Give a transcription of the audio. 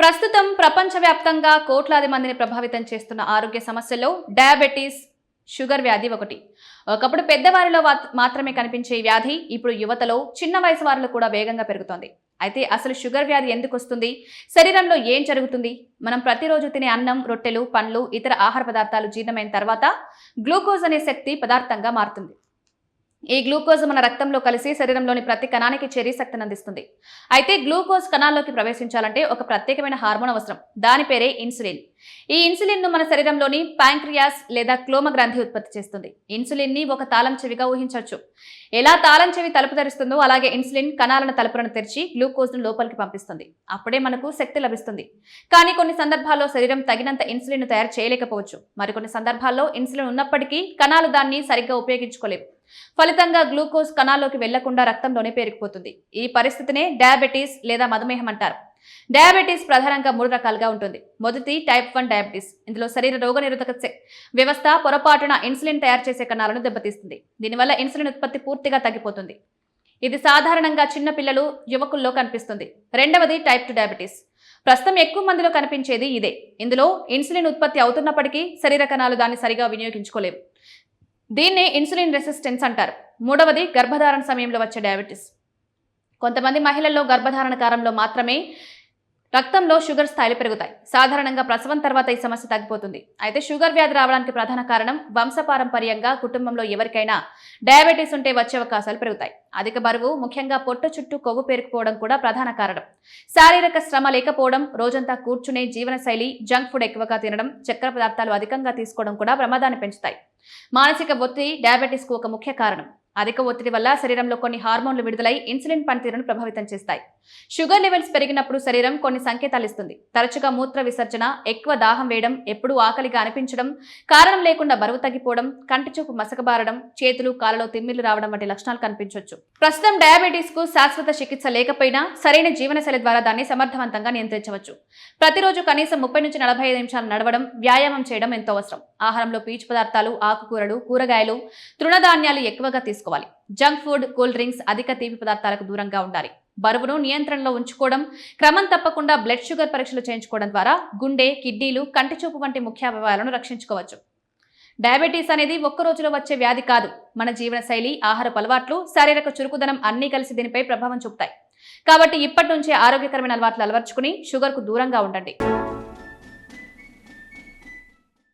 ప్రస్తుతం ప్రపంచవ్యాప్తంగా కోట్లాది మందిని ప్రభావితం చేస్తున్న ఆరోగ్య సమస్యల్లో డయాబెటీస్, షుగర్ వ్యాధి ఒకటి. ఒకప్పుడు పెద్దవారిలో మాత్రమే కనిపించే ఈ వ్యాధి ఇప్పుడు యువతలో, చిన్న వయసు వారిలో కూడా వేగంగా పెరుగుతోంది. అయితే అసలు షుగర్ వ్యాధి ఎందుకు వస్తుంది? శరీరంలో ఏం జరుగుతుంది? మనం ప్రతిరోజు తినే అన్నం, రొట్టెలు, పండ్లు, ఇతర ఆహార పదార్థాలు జీర్ణమైన తర్వాత గ్లూకోజ్ అనే శక్తి పదార్థంగా మారుతుంది. ఈ గ్లూకోజ్ మన రక్తంలో కలిసి శరీరంలోని ప్రతి కణానికి చేరి శక్తిని అందిస్తుంది. అయితే గ్లూకోజ్ కణాల్లోకి ప్రవేశించాలంటే ఒక ప్రత్యేకమైన హార్మోన్ అవసరం. దాని పేరే ఇన్సులిన్. ఈ ఇన్సులిన్ ను మన శరీరంలోని ప్యాంక్రియాస్ లేదా క్లోమ గ్రంథి ఉత్పత్తి చేస్తుంది. ఇన్సులిన్ ని ఒక తాళం చెవిగా ఊహించవచ్చు. ఎలా తాళం చెవి తలుపు తెరుస్తుందో అలాగే ఇన్సులిన్ కణాలను తలుపులను తెరిచి గ్లూకోజ్ ను లోపలికి పంపిస్తుంది. అప్పుడే మనకు శక్తి లభిస్తుంది. కానీ కొన్ని సందర్భాల్లో శరీరం తగినంత ఇన్సులిన్ ను తయారు చేయలేకపోవచ్చు. మరికొన్ని సందర్భాల్లో ఇన్సులిన్ ఉన్నప్పటికీ కణాలు దాన్ని సరిగ్గా ఉపయోగించుకోలేవు. ఫలితంగా గ్లూకోజ్ కణాల్లోకి వెళ్లకుండా రక్తంలోనే పేరుకుపోతుంది. ఈ పరిస్థితినే డయాబెటీస్ లేదా మధుమేహం అంటారు. డయాబెటీస్ ప్రధానంగా 3 రకాలుగా ఉంటుంది. మొదటి టైప్ 1 డయాబెటీస్. ఇందులో శరీర రోగనిరోధక వ్యవస్థ పొరపాటున ఇన్సులిన్ తయారు చేసే కణాలను దెబ్బతీస్తుంది. దీనివల్ల ఇన్సులిన్ ఉత్పత్తి పూర్తిగా తగ్గిపోతుంది. ఇది సాధారణంగా చిన్న పిల్లలు, యువకుల్లో కనిపిస్తుంది. రెండవది టైప్ 2 డయాబెటీస్. ప్రస్తుతం ఎక్కువ మందిలో కనిపించేది ఇదే. ఇందులో ఇన్సులిన్ ఉత్పత్తి అవుతున్నప్పటికీ శరీర కణాలు దాన్ని సరిగా వినియోగించుకోలేవు. దీన్నే ఇన్సులిన్ రెసిస్టెన్స్ అంటారు. మూడవది గర్భధారణ సమయంలో వచ్చే డయాబెటీస్. కొంతమంది మహిళల్లో గర్భధారణ కాలంలో మాత్రమే రక్తంలో షుగర్ స్థాయిలు పెరుగుతాయి. సాధారణంగా ప్రసవం తర్వాత ఈ సమస్య తగ్గిపోతుంది. అయితే షుగర్ వ్యాధి రావడానికి ప్రధాన కారణం వంశపారంపర్యంగా కుటుంబంలో ఎవరికైనా డయాబెటీస్ ఉంటే వచ్చే అవకాశాలు పెరుగుతాయి. అధిక బరువు, ముఖ్యంగా పొట్ట చుట్టూ కొవ్వు పేరుకుపోవడం కూడా ప్రధాన కారణం. శారీరక శ్రమ లేకపోవడం, రోజంతా కూర్చునే జీవనశైలి, జంక్ ఫుడ్ ఎక్కువగా తినడం, చక్కెర పదార్థాలు అధికంగా తీసుకోవడం కూడా ప్రమాదాన్ని పెంచుతాయి. మానసిక ఒత్తిడి డయాబెటీస్ కు ఒక ముఖ్య కారణం. అధిక ఒత్తిడి వల్ల శరీరంలో కొన్ని హార్మోన్లు విడుదలై ఇన్సులిన్ పనితీరును ప్రభావితం చేస్తాయి. షుగర్ లెవెల్స్ పెరిగినప్పుడు శరీరం కొన్ని సంకేతాలు ఇస్తుంది. తరచుగా మూత్ర విసర్జన, ఎక్కువ దాహం వేయడం, ఎప్పుడూ ఆకలిగా అనిపించడం, కారణం లేకుండా బరువు తగ్గిపోవడం, కంటి చూపు మసకబారడం, చేతులు కాళ్ళలో తిమ్మిళ్లు రావడం వంటి లక్షణాలు కనిపించవచ్చు. ప్రస్తుతం డయాబెటీస్ కు శాశ్వత చికిత్స లేకపోయినా సరైన జీవనశైలి ద్వారా దాన్ని సమర్థవంతంగా నియంత్రించవచ్చు. ప్రతిరోజు కనీసం 30 నుంచి 45 నిమిషాలు నడవడం, వ్యాయామం చేయడం ఎంతో అవసరం. ఆహారంలో పీచు పదార్థాలు, ఆకుకూరలు, కూరగాయలు, తృణధాన్యాలు ఎక్కువగా తీసుకోవాలి. జంక్ ఫుడ్, కూల్ డ్రింక్స్, అధిక తీపి పదార్థాలకు దూరంగా ఉండాలి. బరువును నియంత్రణలో ఉంచుకోవడం, క్రమం తప్పకుండా బ్లడ్ షుగర్ పరీక్షలు చేయించుకోవడం ద్వారా గుండె, కిడ్నీలు, కంటి చూపు వంటి ముఖ్య అవయవాలను రక్షించుకోవచ్చు. డయాబెటీస్ అనేది ఒక్క రోజులో వచ్చే వ్యాధి కాదు. మన జీవనశైలి, ఆహారపు అలవాట్లు, శారీరక చురుకుదనం అన్నీ కలిసి దీనిపై ప్రభావం చూపుతాయి. కాబట్టి ఇప్పటి నుంచే ఆరోగ్యకరమైన అలవాట్లు అలవర్చుకుని షుగర్ కు దూరంగా ఉండండి.